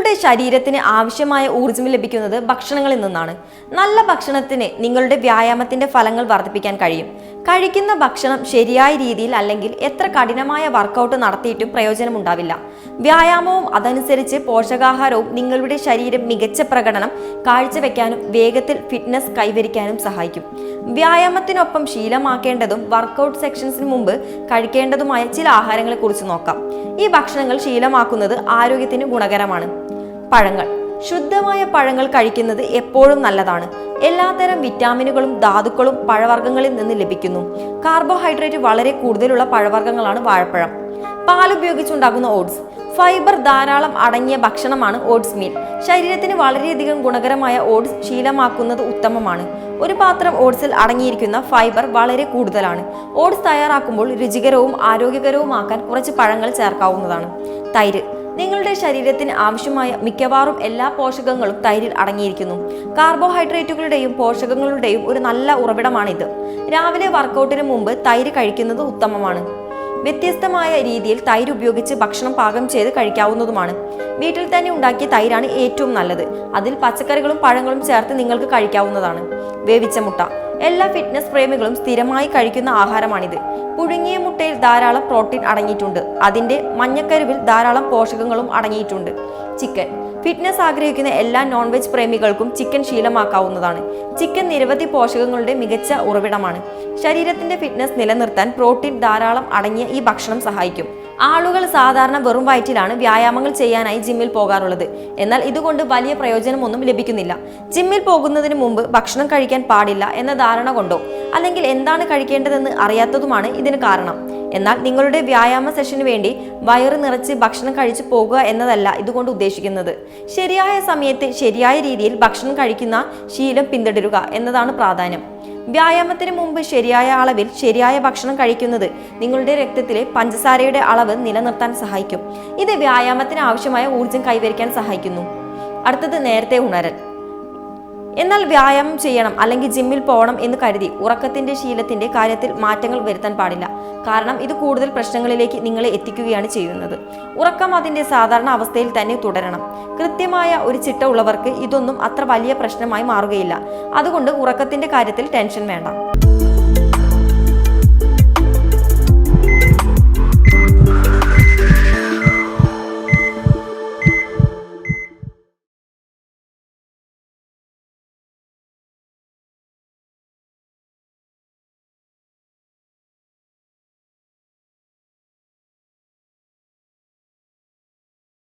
നിങ്ങളുടെ ശരീരത്തിന് ആവശ്യമായ ഊർജ്ജം ലഭിക്കുന്നത് ഭക്ഷണങ്ങളിൽ നിന്നാണ്. നല്ല ഭക്ഷണത്തിന് നിങ്ങളുടെ വ്യായാമത്തിന്റെ ഫലങ്ങൾ വർദ്ധിപ്പിക്കാൻ കഴിയും. കഴിക്കുന്ന ഭക്ഷണം ശരിയായ രീതിയിൽ അല്ലെങ്കിൽ എത്ര കഠിനമായ വർക്കൗട്ട് നടത്തിയിട്ടും പ്രയോജനമുണ്ടാവില്ല. വ്യായാമവും അതനുസരിച്ച് പോഷകാഹാരവും നിങ്ങളുടെ ശരീരം മികച്ച പ്രകടനം കാഴ്ചവെക്കാനും വേഗത്തിൽ ഫിറ്റ്നസ് കൈവരിക്കാനും സഹായിക്കും. വ്യായാമത്തിനൊപ്പം ശീലമാക്കേണ്ടതും വർക്കൗട്ട് സെക്ഷൻസിന് മുമ്പ് കഴിക്കേണ്ടതുമായ ചില ആഹാരങ്ങളെ കുറിച്ച് നോക്കാം. ഈ ഭക്ഷണങ്ങൾ ശീലമാക്കുന്നത് ആരോഗ്യത്തിന് ഗുണകരമാണ്. പഴങ്ങൾ. ശുദ്ധമായ പഴങ്ങൾ കഴിക്കുന്നത് എപ്പോഴും നല്ലതാണ്. എല്ലാത്തരം വിറ്റാമിനുകളും ധാതുക്കളും പഴവർഗ്ഗങ്ങളിൽ നിന്ന് ലഭിക്കുന്നു. കാർബോഹൈഡ്രേറ്റ് വളരെ കൂടുതലുള്ള പഴവർഗ്ഗങ്ങളാണ് വാഴപ്പഴം. പാൽ ഉപയോഗിച്ചുണ്ടാക്കുന്ന ഓട്സ്. ഫൈബർ ധാരാളം അടങ്ങിയ ഭക്ഷണമാണ് ഓട്സ് മീൽ. ശരീരത്തിന് വളരെയധികം ഗുണകരമായ ഓട്സ് ശീലമാക്കുന്നത് ഉത്തമമാണ്. ഒരു പാത്രം ഓട്സിൽ അടങ്ങിയിരിക്കുന്ന ഫൈബർ വളരെ കൂടുതലാണ്. ഓട്സ് തയ്യാറാക്കുമ്പോൾ രുചികരവും ആരോഗ്യകരവുമാക്കാൻ കുറച്ച് പഴങ്ങൾ ചേർക്കാവുന്നതാണ്. തൈര്. നിങ്ങളുടെ ശരീരത്തിന് ആവശ്യമായ മിക്കവാറും എല്ലാ പോഷകങ്ങളും തൈരിൽ അടങ്ങിയിരിക്കുന്നു. കാർബോഹൈഡ്രേറ്റുകളുടെയും പോഷകങ്ങളുടെയും ഒരു നല്ല ഉറവിടമാണിത്. രാവിലെ വർക്കൗട്ടിന് മുമ്പ് തൈര് കഴിക്കുന്നത് ഉത്തമമാണ്. വ്യത്യസ്തമായ രീതിയിൽ തൈര് ഉപയോഗിച്ച് ഭക്ഷണം പാകം ചെയ്ത് കഴിക്കാവുന്നതുമാണ്. വീട്ടിൽ തന്നെ ഉണ്ടാക്കിയ തൈരാണ് ഏറ്റവും നല്ലത്. അതിൽ പച്ചക്കറികളും പഴങ്ങളും ചേർത്ത് നിങ്ങൾക്ക് കഴിക്കാവുന്നതാണ്. വേവിച്ച മുട്ട. എല്ലാ ഫിറ്റ്നസ് പ്രേമികളും സ്ഥിരമായി കഴിക്കുന്ന ആഹാരമാണിത്. പുഴുങ്ങിയ മുട്ടയിൽ ധാരാളം പ്രോട്ടീൻ അടങ്ങിയിട്ടുണ്ട്. അതിന്റെ മഞ്ഞക്കരുവിൽ ധാരാളം പോഷകങ്ങളും അടങ്ങിയിട്ടുണ്ട്. ചിക്കൻ. ഫിറ്റ്നസ് ആഗ്രഹിക്കുന്ന എല്ലാ നോൺ വെജ് പ്രേമികൾക്കും ചിക്കൻ ശീലമാക്കാവുന്നതാണ്. ചിക്കൻ നിരവധി പോഷകങ്ങളുടെ മികച്ച ഉറവിടമാണ്. ശരീരത്തിന്റെ ഫിറ്റ്നസ് നിലനിർത്താൻ പ്രോട്ടീൻ ധാരാളം അടങ്ങിയ ഈ ഭക്ഷണം സഹായിക്കും. ആളുകൾ സാധാരണ വെറും വയറ്റിലാണ് വ്യായാമങ്ങൾ ചെയ്യാനായി ജിമ്മിൽ പോകാറുള്ളത്. എന്നാൽ ഇതുകൊണ്ട് വലിയ പ്രയോജനമൊന്നും ലഭിക്കുന്നില്ല. ജിമ്മിൽ പോകുന്നതിന് മുമ്പ് ഭക്ഷണം കഴിക്കാൻ പാടില്ല എന്ന ധാരണ കൊണ്ടോ അല്ലെങ്കിൽ എന്താണ് കഴിക്കേണ്ടതെന്ന് അറിയാത്തതുമാണ് ഇതിന് കാരണം. എന്നാൽ നിങ്ങളുടെ വ്യായാമ സെഷന് വേണ്ടി വയറ് നിറച്ച് ഭക്ഷണം കഴിച്ചു പോകുക എന്നതല്ല ഇതുകൊണ്ട് ഉദ്ദേശിക്കുന്നത്. ശരിയായ സമയത്ത് ശരിയായ രീതിയിൽ ഭക്ഷണം കഴിക്കുന്ന ശീലം പിന്തുടരുക എന്നതാണ് പ്രാധാന്യം. വ്യായാമത്തിന് മുമ്പ് ശരിയായ അളവിൽ ശരിയായ ഭക്ഷണം കഴിക്കുന്നത് നിങ്ങളുടെ രക്തത്തിലെ പഞ്ചസാരയുടെ അളവ് നിലനിർത്താൻ സഹായിക്കും. ഇത് വ്യായാമത്തിന് ആവശ്യമായ ഊർജ്ജം കൈവരിക്കാൻ സഹായിക്കുന്നു. അടുത്തത് നേരത്തെ ഉണരൽ. എന്നാൽ വ്യായാമം ചെയ്യണം അല്ലെങ്കിൽ ജിമ്മിൽ പോകണം എന്ന് കരുതി ഉറക്കത്തിന്റെ ശീലത്തിന്റെ കാര്യത്തിൽ മാറ്റങ്ങൾ വരുത്താൻ പാടില്ല. കാരണം ഇത് കൂടുതൽ പ്രശ്നങ്ങളിലേക്ക് നിങ്ങളെ എത്തിക്കുകയാണ് ചെയ്യുന്നത്. ഉറക്കം അതിന്റെ സാധാരണ അവസ്ഥയിൽ തന്നെ തുടരണം. കൃത്യമായ ഒരു ചിട്ട ഉള്ളവർക്ക് ഇതൊന്നും അത്ര വലിയ പ്രശ്നമായി മാറുകയില്ല. അതുകൊണ്ട് ഉറക്കത്തിന്റെ കാര്യത്തിൽ ടെൻഷൻ വേണ്ട.